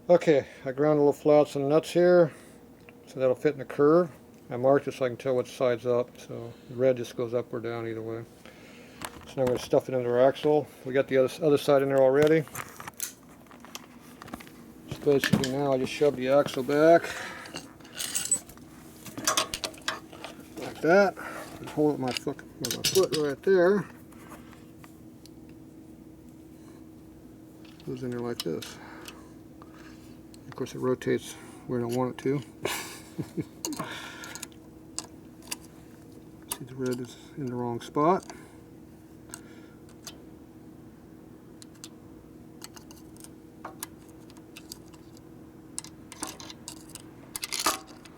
Okay, I ground a little flats on the nuts here, so that'll fit in the curve. I marked it so I can tell which side's up, so the red just goes up or down either way. So now we're going to stuff it into our axle. We got the other side in there already. So basically now I just shove the axle back, like that. And hold it with my foot right there. Goes in there like this. Of course it rotates where I don't want it to. See, the red is in the wrong spot.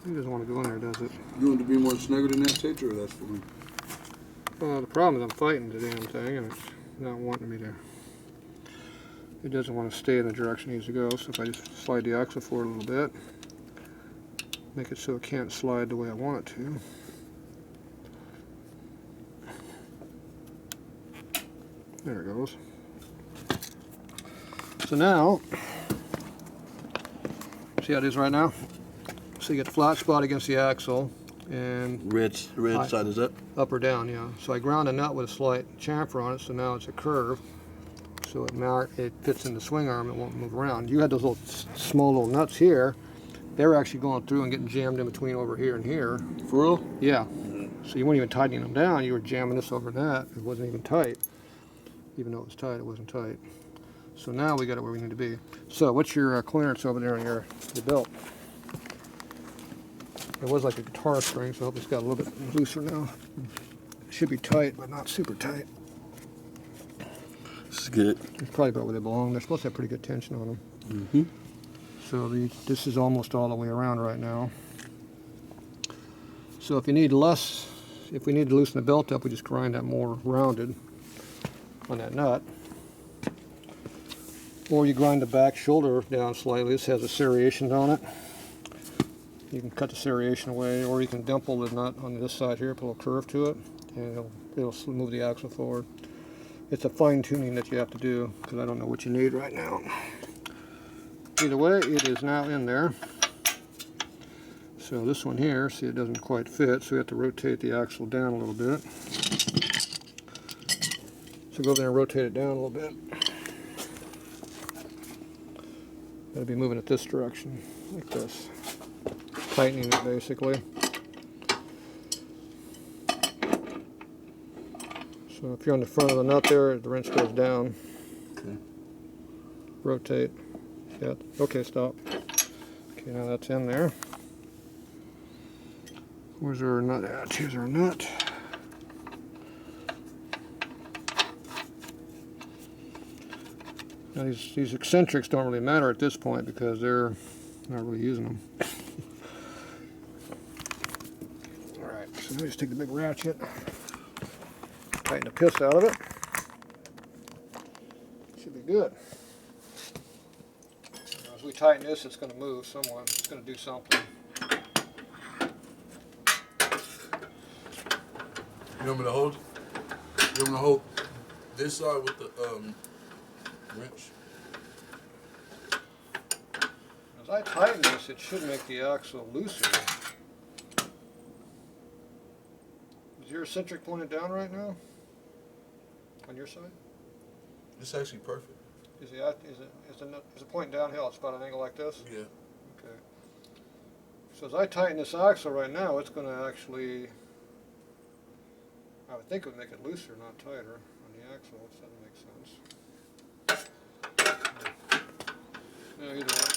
It doesn't want to go in there, does it? You want it to be more snugger than that, Tatro, or that's fine? The problem is I'm fighting the damn thing and it's not wanting me to. It doesn't want to stay in the direction it needs to go, so if I just slide the axle forward a little bit, make it so it can't slide the way I want it to. There it goes. So now, see how it is right now? So you get the flat spot against the axle, and Red side is up? Up or down, yeah. So I ground a nut with a slight chamfer on it, so now it's a curve. So it fits in the swing arm, it won't move around. You had those little small little nuts here. They're actually going through and getting jammed in between over here and here. For real? Yeah. So you weren't even tightening them down, you were jamming this over that. It wasn't even tight. Even though it was tight, it wasn't tight. So now we got it where we need to be. So what's your clearance over there on your belt? It was like a guitar string, so I hope it's got a little bit looser now. It should be tight, but not super tight. This is good. It's probably about where they belong. They're supposed to have pretty good tension on them. Mm-hmm. So this is almost all the way around right now. So if you need less, if we need to loosen the belt up, we just grind that more rounded on that nut. Or you grind the back shoulder down slightly. This has a serration on it. You can cut the serration away, or you can dimple the nut on this side here, put a little curve to it, and it'll move the axle forward. It's a fine tuning that you have to do, because I don't know what you need right now. Either way, it is now in there. So this one here, see, it doesn't quite fit, so we have to rotate the axle down a little bit. So go over there and rotate it down a little bit. Gotta be moving it this direction, like this. Tightening it basically. So if you're on the front of the nut there, the wrench goes down. Okay. Rotate. Yeah. Okay, stop. Okay, now that's in there. Where's our nut at? Here's our nut. Now these eccentrics don't really matter at this point because they're not really using them. Alright, so let me just take the big ratchet, tighten the piss out of it. Should be good. Now, as we tighten this, it's going to move somewhat. It's going to do something. You want me to hold? You want me to hold this side with the wrench? As I tighten this, it should make the axle looser. Is your eccentric pointed down right now? On your side? It's actually perfect. Is it pointing downhill? It's about an angle like this? Yeah. Okay. So as I tighten this axle right now, it's going to actually, I would think it would make it looser, not tighter on the axle, which doesn't make sense. No, either way.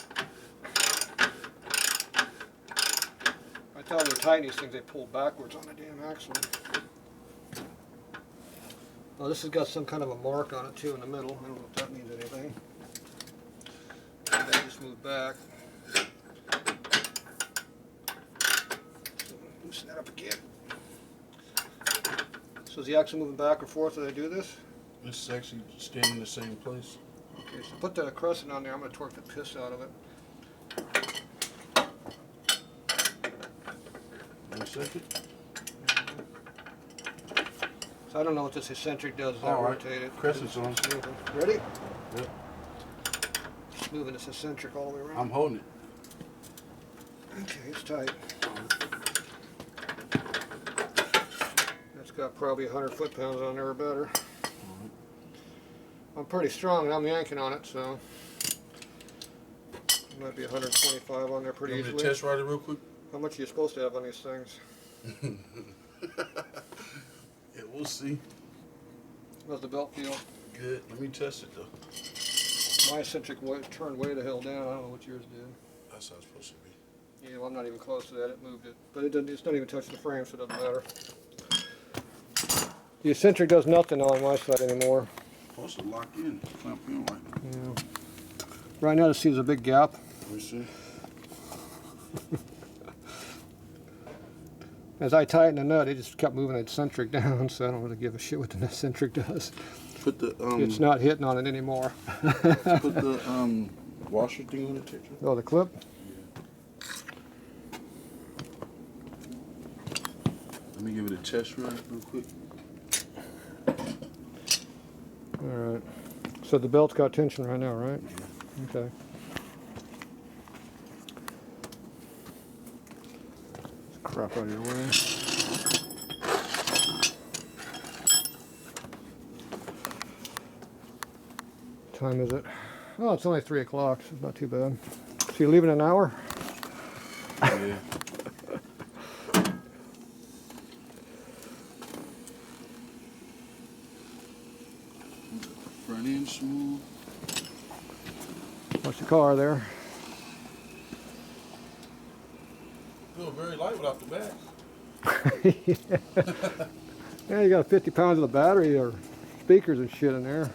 I tell them to tighten these things, they pull backwards on the damn axle. Oh, this has got some kind of a mark on it too in the middle. I don't know if that means anything. And then just move back. So loosen that up again. So is the axle moving back or forth as I do this? It's actually staying in the same place. Okay, so put that crescent on there. I'm going to torque the piss out of it. 1 second. So I don't know what this eccentric does as I rotate it. Crescent's on. Ready? Yep. moving this eccentric all the way around. I'm holding it. Okay, it's tight. That's got probably 100 foot-pounds on there or better. I'm pretty strong and I'm yanking on it, so it might be 125 on there pretty Give me easily. the test rider real quick. How much are you supposed to have on these things? Yeah, we'll see. How's the belt feel? Good. Let me test it though. My eccentric turned way the hell down. I don't know what yours did. That's how it's supposed to be. Yeah, well, I'm not even close to that. It moved it. But it doesn't, it's not even touching the frame, so it doesn't matter. The eccentric does nothing on my side anymore. Supposed to lock in, clamp in like. Yeah. Right now, there's a big gap. Let me see. As I tighten the nut, it just kept moving the eccentric down, so I don't really give a shit what the eccentric does. Put the It's not hitting on it anymore. put the washer thing on the Tatro. Oh, the clip? Let me give it a test run real quick. Alright. So the belt's got tension right now, right? Okay. Crap out of your way. Time is it? Oh, it's only 3 o'clock, so it's not too bad. So you leave in an hour? Yeah. Front end smooth. Watch the car there. Feel very light without the back. Yeah, you got 50 pounds of the battery or speakers and shit in there.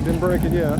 Didn't break it yet.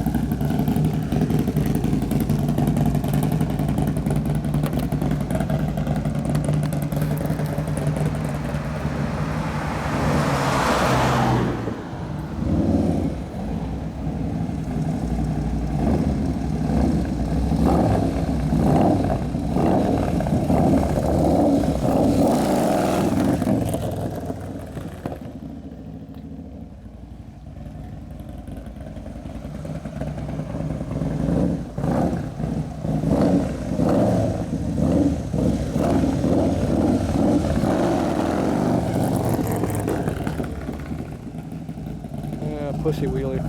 Pussy wheelie.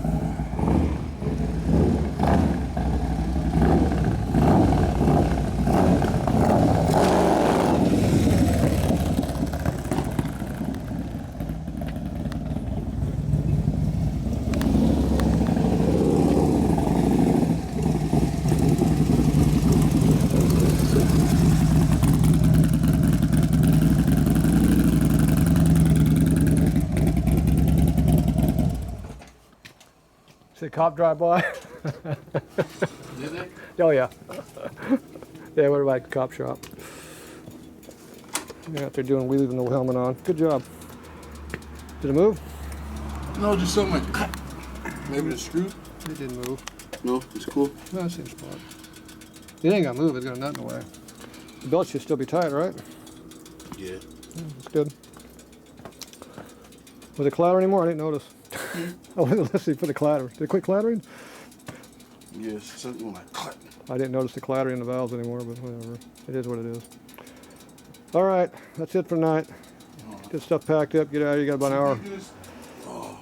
See a cop drive by? Did they? Oh yeah. Yeah, what about cop shop? Yeah, they're doing wheelies with no helmet on. Good job. Did it move? No, just something like maybe the screw. It didn't move. No, it's cool. No, same spot. It ain't gonna move, it's got a nut in the way. The belt should still be tight, right? Yeah. That's good. Was it clattering anymore? I didn't notice. I wasn't listening for the clatter. Did it quit clattering? Yes, something like cut. I didn't notice the clattering in the valves anymore, but whatever. It is what it is. All right, that's it for tonight. Get stuff packed up, get out of here. You got about an hour.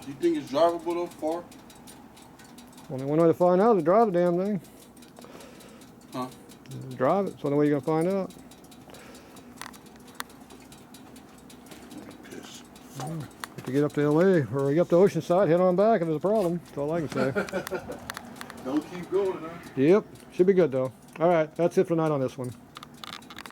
You think it's drivable though, far? Only one way to find out is to drive the damn thing. Huh? Drive it. It's the only way you're going to find out. Piss. If you get up to LA or you get up to Oceanside, head on back if there's a problem. That's all I can say. Don't keep going, huh? Yep, should be good though. All right, that's it for tonight on this one.